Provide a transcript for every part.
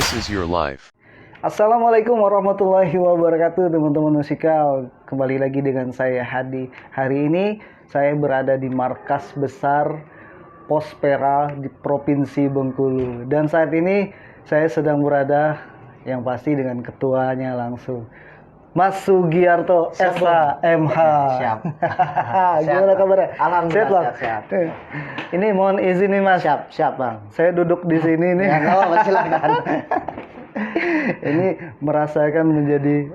This is your life. Assalamualaikum warahmatullahi wabarakatuh, teman-teman musikal. Kembali lagi dengan saya Hadi. Hari ini saya berada di markas besar Pospera di Provinsi Bengkulu. Dan saat ini saya sedang berada yang pasti dengan ketuanya langsung, Mas Sugiarto SHMH. Siap. Gimana kabarnya? Alhamdulillah Bang? sehat. Ini mohon izin nih Mas. Siap Bang. Saya duduk di sini nih. Ya, nggak apa-apa, silakan. Ini merasakan menjadi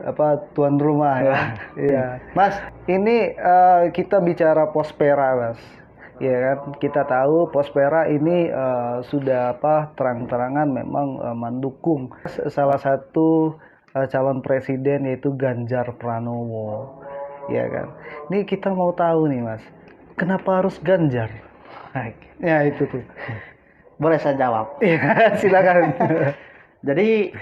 tuan rumah ya. Iya. Mas, ini kita bicara Pospera, Mas. Ya kan, kita tahu Pospera ini sudah terang-terangan memang mendukung salah satu calon presiden, yaitu Ganjar Pranowo. Ya kan. Ini kita mau tahu nih, Mas. Kenapa harus Ganjar? Ya itu tuh. Boleh saya jawab? Iya, silakan. Jadi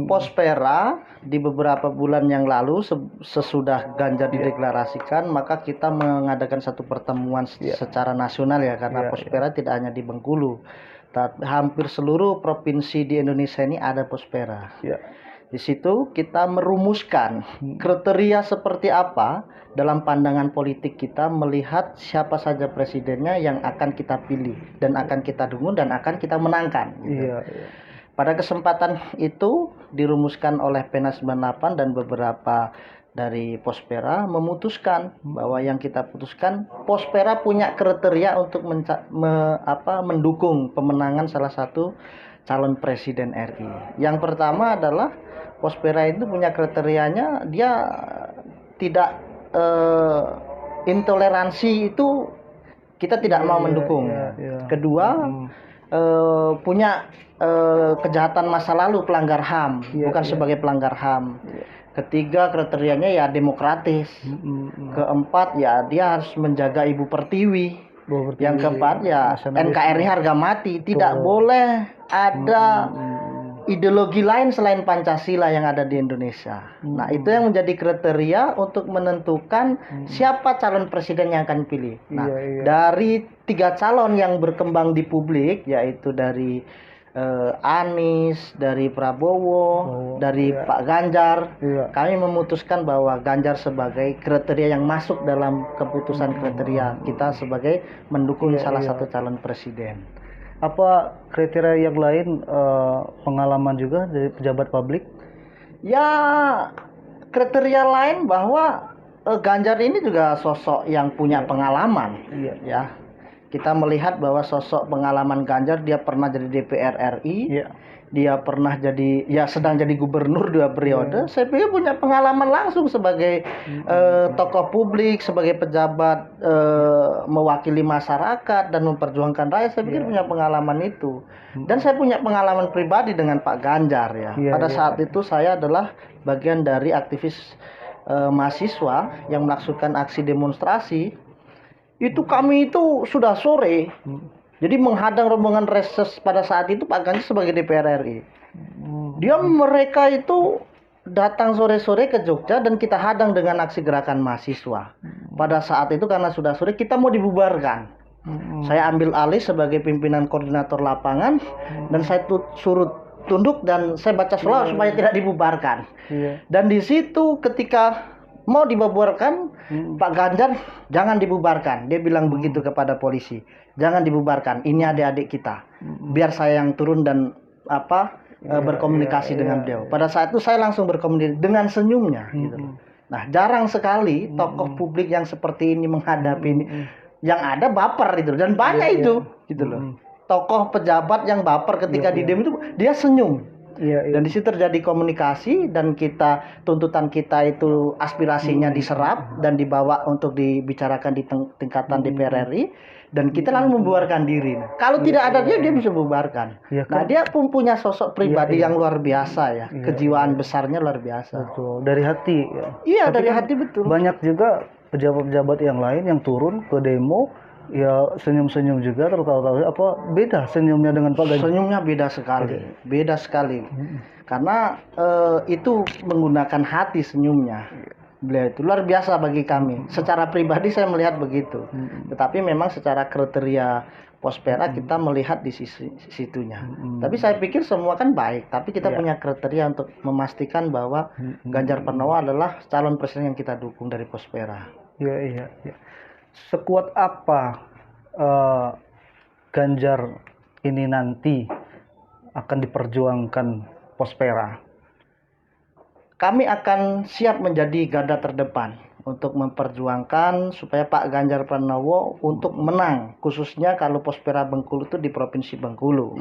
Pospera di beberapa bulan yang lalu sesudah Ganjar dideklarasikan, maka kita mengadakan satu pertemuan secara nasional ya, karena Pospera tidak hanya di Bengkulu, tapi hampir seluruh provinsi di Indonesia ini ada Pospera. Di situ kita merumuskan kriteria seperti apa dalam pandangan politik kita melihat siapa saja presidennya yang akan kita pilih dan akan kita dukung dan akan kita menangkan. Gitu. Pada kesempatan itu dirumuskan oleh Pena 98 dan beberapa dari Pospera memutuskan bahwa yang kita putuskan, Pospera punya kriteria untuk mendukung pemenangan salah satu calon presiden RI. Yang pertama adalah Pospera itu punya kriterianya, dia tidak intoleransi, itu kita tidak mau mendukung. Kedua, punya kejahatan masa lalu, pelanggar HAM, bukan sebagai pelanggar HAM. Ketiga, kriterianya ya demokratis. Keempat, ya dia harus menjaga Ibu Pertiwi. Yang keempat, ya NKRI harga mati, tidak boleh ada ideologi lain selain Pancasila yang ada di Indonesia. Nah, itu yang menjadi kriteria untuk menentukan siapa calon presiden yang akan pilih. Nah, dari 3 calon yang berkembang di publik, yaitu dari Anies, dari Prabowo, dari Pak Ganjar, kami memutuskan bahwa Ganjar sebagai kriteria yang masuk dalam keputusan kriteria kita sebagai mendukung salah satu calon presiden. Apa kriteria yang lain, pengalaman juga dari pejabat publik? Ya, kriteria lain bahwa Ganjar ini juga sosok yang punya pengalaman. Ya, kita melihat bahwa sosok pengalaman Ganjar, dia pernah jadi DPR RI, dia pernah jadi, sedang jadi gubernur 2 periode. Saya pikir punya pengalaman langsung sebagai tokoh publik, sebagai pejabat mewakili masyarakat dan memperjuangkan rakyat. Saya pikir punya pengalaman itu. Dan saya punya pengalaman pribadi dengan Pak Ganjar ya. Pada saat itu saya adalah bagian dari aktivis mahasiswa yang melaksanakan aksi demonstrasi. Itu kami itu sudah sore. Jadi menghadang rombongan reses pada saat itu Pak Ganjar sebagai DPR RI. Mereka itu datang sore-sore ke Jogja dan kita hadang dengan aksi gerakan mahasiswa. Pada saat itu karena sudah sore, kita mau dibubarkan. Saya ambil alih sebagai pimpinan koordinator lapangan dan saya suruh tunduk dan saya baca selawat supaya tidak dibubarkan. Dan di situ ketika mau dibubarkan, Pak Ganjar, jangan dibubarkan. Dia bilang begitu kepada polisi, jangan dibubarkan, ini adik-adik kita. Biar saya yang turun dan berkomunikasi dengan beliau. Pada saat itu saya langsung berkomunikasi dengan senyumnya. Gitu. Nah, jarang sekali tokoh publik yang seperti ini menghadapi ini. Yang ada baper itu, dan banyak itu, gitu loh. Tokoh pejabat yang baper ketika di demo itu dia senyum. Dan di situ terjadi komunikasi dan tuntutan kita itu aspirasinya diserap dan dibawa untuk dibicarakan di tingkatan DPR RI dan kita lalu membubarkan diri. Kalau tidak ada dia bisa bubarkan. Nah, dia pun punya sosok pribadi yang luar biasa ya, kejiwaan besarnya luar biasa. Betul, dari hati. Iya, dari hati, betul. Banyak juga pejabat-pejabat yang lain yang turun ke demo, ya senyum-senyum juga, tertawa-tawa. Apa beda senyumnya dengan Pak Ganjar? Senyumnya beda sekali. Karena itu menggunakan hati senyumnya. Beliau itu luar biasa bagi kami. Secara pribadi saya melihat begitu. Tetapi memang secara kriteria Pospera kita melihat di situnya. Tapi saya pikir semua kan baik. Tapi kita punya kriteria untuk memastikan bahwa Ganjar Pranowo adalah calon presiden yang kita dukung dari Pospera. Iya. Sekuat apa Ganjar ini nanti akan diperjuangkan Pospera? Kami akan siap menjadi garda terdepan untuk memperjuangkan supaya Pak Ganjar Pranowo untuk menang, khususnya kalau Pospera Bengkulu itu di Provinsi Bengkulu.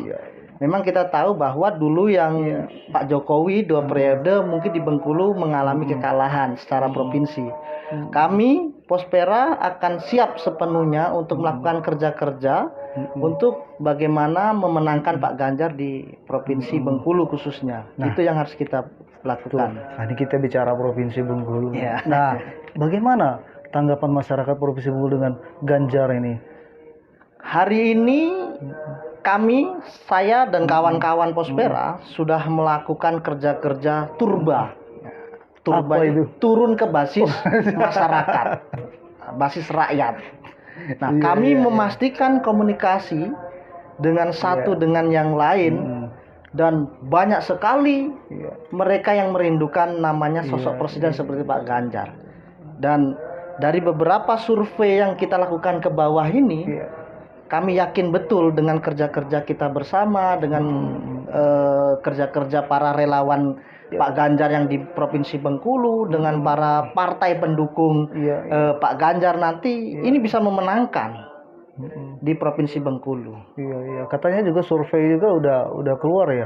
Memang kita tahu bahwa dulu yang Pak Jokowi 2 periode mungkin di Bengkulu mengalami kekalahan secara provinsi. Kami Pospera akan siap sepenuhnya untuk melakukan kerja-kerja untuk bagaimana memenangkan Pak Ganjar di Provinsi Bengkulu khususnya. Itu yang harus kita lakukan. Nah, ini kita bicara Provinsi Bengkulu. Nah, bagaimana tanggapan masyarakat Provinsi Bengkulu dengan Ganjar ini? Hari ini saya dan kawan-kawan Pospera sudah melakukan kerja-kerja turba. Apa itu? Turun ke basis masyarakat, basis rakyat. Nah, kami memastikan komunikasi dengan satu dengan yang lain. Dan banyak sekali mereka yang merindukan namanya sosok presiden seperti Pak Ganjar. Dan dari beberapa survei yang kita lakukan ke bawah ini, kami yakin betul dengan kerja-kerja kita bersama, dengan kerja-kerja para relawan Pak Ganjar yang di Provinsi Bengkulu, dengan para partai pendukung Pak Ganjar nanti, ini bisa memenangkan di Provinsi Bengkulu. Iya. Katanya juga survei juga udah keluar ya.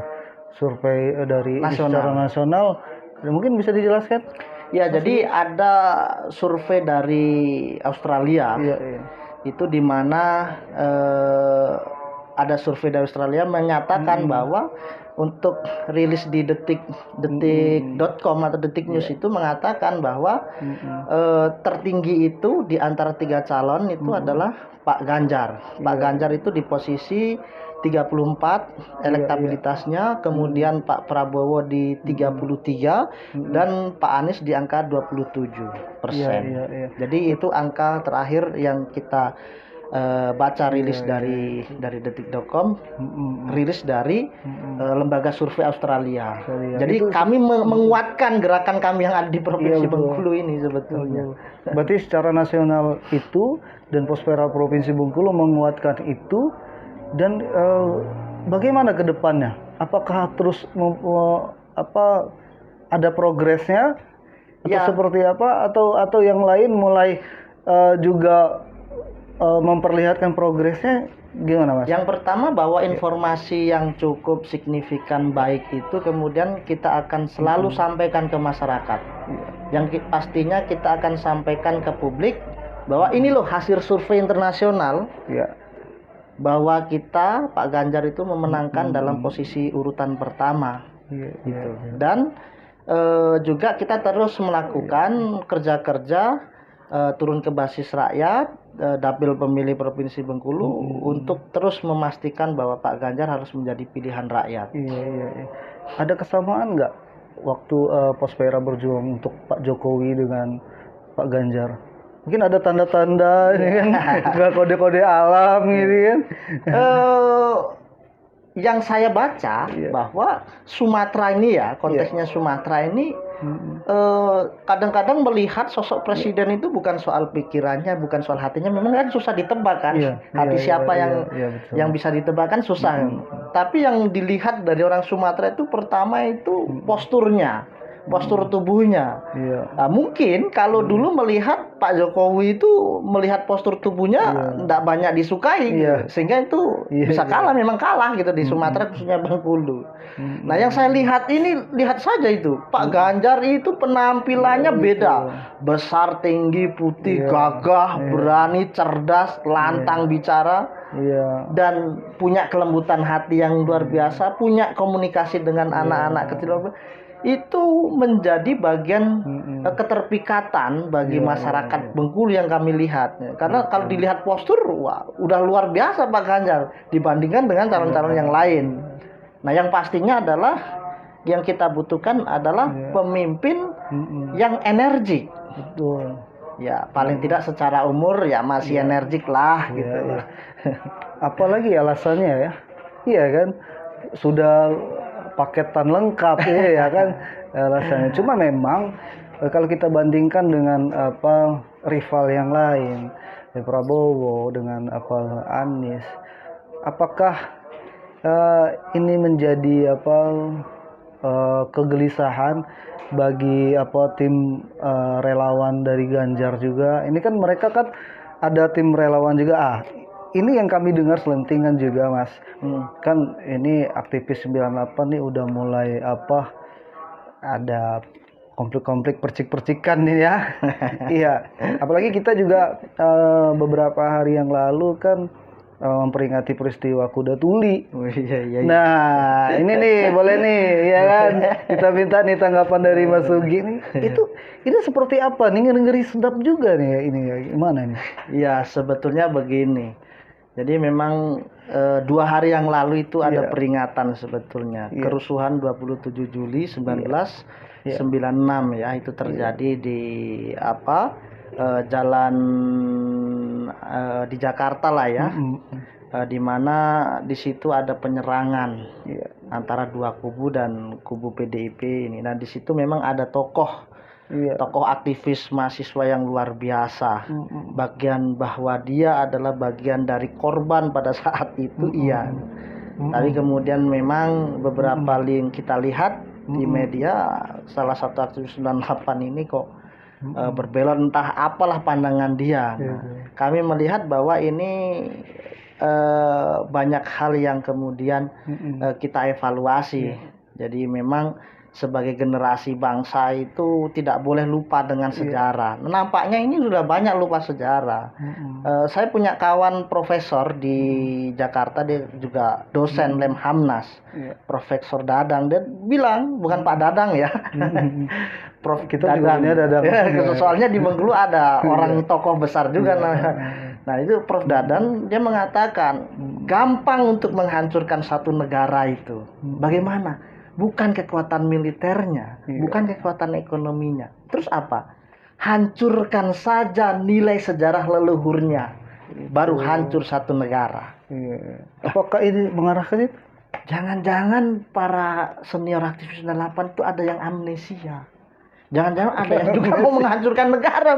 Survei dari secara nasional. Mungkin bisa dijelaskan? Ya, jadi ada survei dari Australia. Itu di mana ada survei dari Australia menyatakan bahwa untuk rilis di detik.com atau Detik News itu mengatakan bahwa tertinggi itu di antara 3 calon itu adalah Pak Ganjar. Pak Ganjar itu di posisi 34 elektabilitasnya, kemudian Pak Prabowo di 33 dan Pak Anies di angka 27%. Jadi itu angka terakhir yang kita baca rilis dari detik.com, rilis dari lembaga survei Australia. Jadi kami menguatkan gerakan kami yang ada di Provinsi Bengkulu ini sebetulnya. Berarti secara nasional itu dan Pospera Provinsi Bengkulu menguatkan itu. Dan bagaimana ke depannya? Apakah terus ada progresnya atau seperti apa atau yang lain mulai juga memperlihatkan progresnya, gimana Mas? Yang pertama bahwa informasi yang cukup signifikan baik itu kemudian kita akan selalu sampaikan ke masyarakat. Yang pastinya kita akan sampaikan ke publik bahwa ini loh hasil survei internasional. Bahwa kita Pak Ganjar itu memenangkan dalam posisi urutan pertama. Dan juga kita terus melakukan kerja-kerja turun ke basis rakyat, dapil pemilih Provinsi Bengkulu untuk terus memastikan bahwa Pak Ganjar harus menjadi pilihan rakyat. Ada kesamaan nggak waktu Pospera berjuang untuk Pak Jokowi dengan Pak Ganjar? Mungkin ada tanda-tanda ini kan, juga kode-kode alam gitu kan. Yang saya baca bahwa Sumatera ini konteksnya Sumatera ini kadang-kadang melihat sosok presiden itu bukan soal pikirannya, bukan soal hatinya. Memang kan susah ditebak kan. Hati siapa yang bisa ditebak kan susah. Tapi yang dilihat dari orang Sumatera itu pertama itu posturnya. Postur tubuhnya. Nah, mungkin kalau dulu melihat Pak Jokowi itu melihat postur tubuhnya tidak banyak disukai, sehingga itu bisa kalah, memang kalah gitu di Sumatera khususnya Bengkulu. Nah, yang saya lihat saja itu Pak Ganjar itu penampilannya beda, besar, tinggi, putih, gagah, berani, cerdas, lantang bicara. Dan punya kelembutan hati yang luar biasa, punya komunikasi dengan anak-anak kecil. Itu menjadi bagian keterpikatan bagi masyarakat Bengkulu yang kami lihat. Karena kalau dilihat postur, udah luar biasa Pak Ganjar dibandingkan dengan calon-calon yang lain. Nah, yang pastinya adalah yang kita butuhkan adalah pemimpin yang energik. Betul. Ya paling tidak secara umur ya masih energik lah gitu. Iya. Apalagi alasannya ya, iya kan, sudah paketan lengkap ya kan alasannya. Cuma memang kalau kita bandingkan dengan apa rival yang lain, Prabowo dengan apa Anies, apakah ini menjadi apa kegelisahan bagi apa tim relawan dari Ganjar juga? Ini kan mereka kan ada tim relawan juga. Ini yang kami dengar selentingan juga, Mas. Kan ini aktivis 98 nih udah mulai apa ada konflik-konflik percik-percikan nih ya. Iya, apalagi kita juga beberapa hari yang lalu kan memperingati peristiwa kuda tuli. Iya. Nah, ini nih boleh nih ya kan. Kita minta nih tanggapan dari Mas Sugi nih. Itu seperti apa nih, ngeri sedap juga nih ini ya. Gimana nih? Ya sebetulnya begini. Jadi memang 2 hari yang lalu itu ada peringatan sebetulnya. Kerusuhan 27 Juli 1996 ya, itu terjadi di apa? Jalan di Jakarta lah ya. Di mana di situ ada penyerangan antara dua kubu dan kubu PDIP ini. Nah, di situ memang ada tokoh aktivis mahasiswa yang luar biasa. Bagian bahwa dia adalah bagian dari korban pada saat itu tapi kemudian memang beberapa link kita lihat di media, salah satu aktivis 98 ini kok berbelot entah apalah pandangan dia. Nah, kami melihat bahwa ini banyak hal yang kemudian kita evaluasi. Jadi memang sebagai generasi bangsa itu tidak boleh lupa dengan sejarah. Nampaknya ini sudah banyak lupa sejarah. Saya punya kawan profesor di Jakarta, dia juga dosen Lemhamnas, Profesor Dadang. Dia bilang, bukan Pak Dadang ya, Prof kita Dadang. juga Dadang. Soalnya di Bengkulu ada orang tokoh besar juga. Nah itu Prof Dadang, dia mengatakan gampang untuk menghancurkan satu negara itu. Bagaimana? Bukan kekuatan militernya, bukan kekuatan ekonominya. Terus apa? Hancurkan saja nilai sejarah leluhurnya, baru hancur satu negara. Apakah ini mengarah ke itu? Jangan-jangan para senior aktivis 98 itu ada yang amnesia. Jangan-jangan ada yang juga mau menghancurkan negara.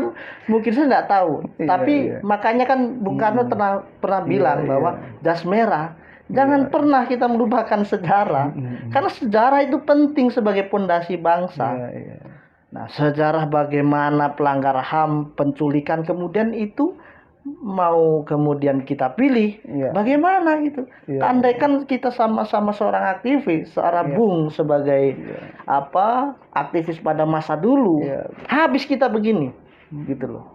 Mungkin saya nggak tahu. Tapi makanya kan Bung Karno pernah bilang bahwa jas merah, jangan pernah kita melupakan sejarah. Karena sejarah itu penting sebagai pondasi bangsa. Nah, sejarah bagaimana pelanggar HAM, penculikan, kemudian itu mau kemudian kita pilih. Bagaimana itu? Andaikan kita sama-sama seorang aktivis, seorang Bung sebagai apa aktivis pada masa dulu, habis kita begini, gitu loh.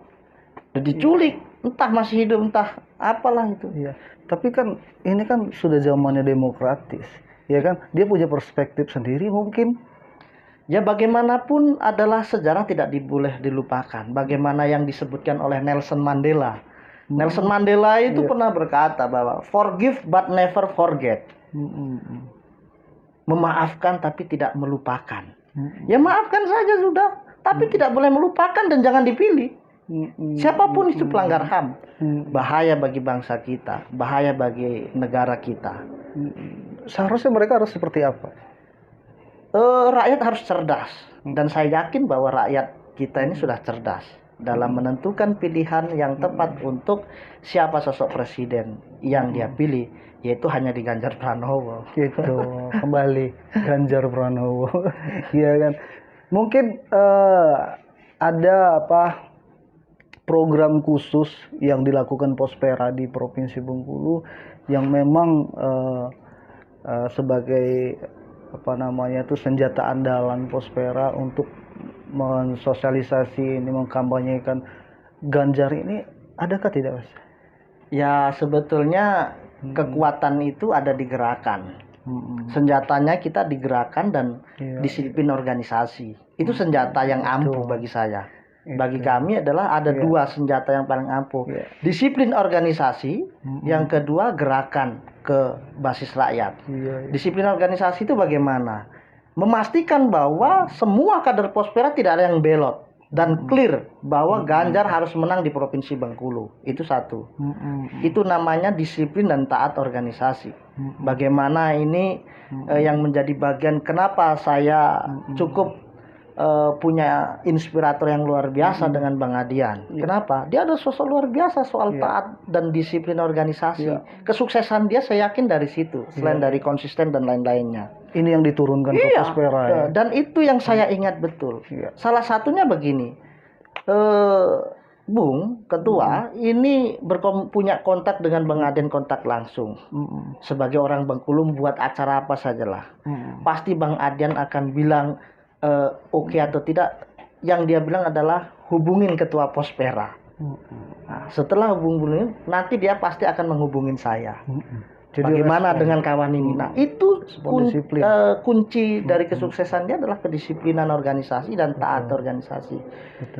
Udah diculik, entah masih hidup, entah apalah itu. Tapi kan ini kan sudah zamannya demokratis, ya kan? Dia punya perspektif sendiri mungkin. Ya bagaimanapun adalah sejarah tidak boleh dilupakan. Bagaimana yang disebutkan oleh Nelson Mandela. Nelson Mandela itu pernah berkata bahwa forgive but never forget. Memaafkan tapi tidak melupakan. Ya maafkan saja sudah, tapi tidak boleh melupakan dan jangan dipilih. Siapapun itu pelanggar HAM, bahaya bagi bangsa kita, bahaya bagi negara kita. Seharusnya mereka harus seperti apa? Rakyat harus cerdas, dan saya yakin bahwa rakyat kita ini sudah cerdas dalam menentukan pilihan yang tepat untuk siapa sosok presiden yang dia pilih, yaitu hanya di Ganjar Pranowo. Gitu, kembali Ganjar Pranowo. Iya kan? Mungkin ada apa program khusus yang dilakukan Pospera di Provinsi Bengkulu yang memang sebagai apa namanya itu senjata andalan Pospera untuk mensosialisasi ini, mengkampanyekan Ganjar ini, adakah tidak, Mas? Ya sebetulnya kekuatan itu ada di gerakan. Senjatanya kita digerakkan dan disiplin organisasi. Itu senjata yang ampuh bagi saya. Bagi kami adalah ada dua senjata yang paling ampuh. Disiplin organisasi, yang kedua gerakan ke basis rakyat. Disiplin organisasi itu bagaimana? Memastikan bahwa semua kader Pospera tidak ada yang belot. dan clear bahwa Ganjar harus menang di Provinsi Bengkulu. Itu satu. Itu namanya disiplin dan taat organisasi. Bagaimana ini yang menjadi bagian kenapa saya cukup punya inspirator yang luar biasa dengan Bang Adian. Kenapa? Dia ada sosok luar biasa soal taat dan disiplin organisasi. Kesuksesan dia saya yakin dari situ, selain dari konsisten dan lain-lainnya. Ini yang diturunkan ke Pospera ya. Dan itu yang saya ingat betul. Salah satunya begini, Bung Ketua ini punya kontak dengan Bang Adian, kontak langsung. Sebagai orang Bengkulu buat acara apa sajalah, pasti Bang Adian akan bilang oke atau tidak. Yang dia bilang adalah hubungin Ketua Pospera. Nah, setelah hubungin, nanti dia pasti akan menghubungin saya. Jadi bagaimana dengan kawan ini? Nah, itu kunci dari kesuksesan dia adalah kedisiplinan organisasi dan taat organisasi.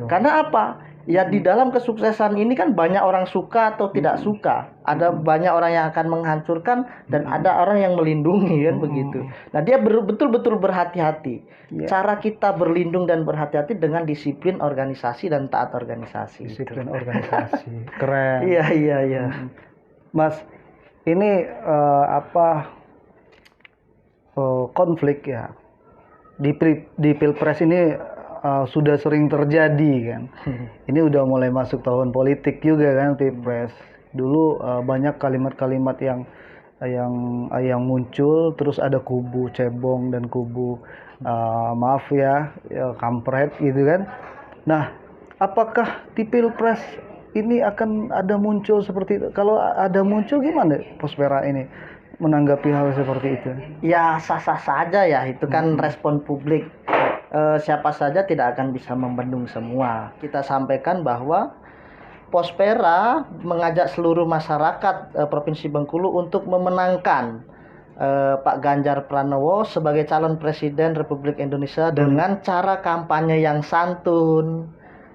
Karena apa? Ya di dalam kesuksesan ini kan banyak orang suka atau tidak suka. Ada banyak orang yang akan menghancurkan dan ada orang yang melindungi kan begitu. Nah, dia betul-betul berhati-hati. Cara kita berlindung dan berhati-hati dengan disiplin organisasi dan taat organisasi. Disiplin organisasi. Keren. Iya. Mas, ini konflik ya di Pilpres ini sudah sering terjadi kan. Ini udah mulai masuk tahun politik juga kan Pilpres. Dulu banyak kalimat-kalimat yang muncul, terus ada kubu cebong dan kubu maaf ya kampret gitu kan. Nah, apakah di Pilpres ini akan ada muncul seperti itu? Kalau ada muncul gimana Pospera ini menanggapi hal seperti itu? Ya sah-sah saja ya, itu kan respon publik. Siapa saja tidak akan bisa membendung semua. Kita sampaikan bahwa Pospera mengajak seluruh masyarakat Provinsi Bengkulu untuk memenangkan Pak Ganjar Pranowo sebagai calon Presiden Republik Indonesia dengan cara kampanye yang santun,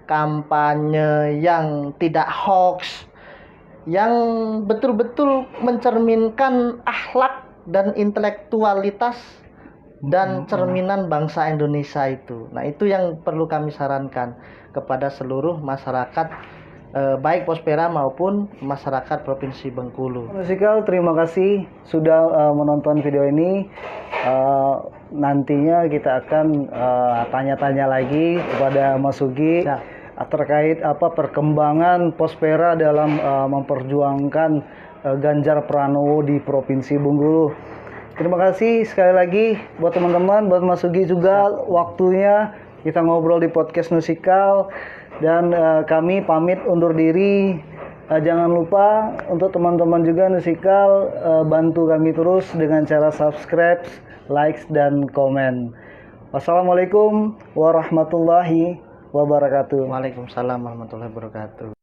kampanye yang tidak hoax, yang betul-betul mencerminkan akhlak dan intelektualitas dan cerminan bangsa Indonesia itu. Nah, itu yang perlu kami sarankan kepada seluruh masyarakat baik Pospera maupun masyarakat Provinsi Bengkulu. Musikal, terima kasih sudah menonton video ini. Nantinya kita akan tanya-tanya lagi kepada Mas Sugi terkait perkembangan Pospera dalam memperjuangkan Ganjar Pranowo di Provinsi Bengkulu. Terima kasih sekali lagi buat teman-teman, buat Mas Sugi juga waktunya kita ngobrol di podcast Musikal, dan kami pamit undur diri. Jangan lupa untuk teman-teman juga Musikal bantu kami terus dengan cara subscribe, likes dan komen. Wassalamualaikum warahmatullahi wabarakatuh. Waalaikumsalam warahmatullahi wabarakatuh.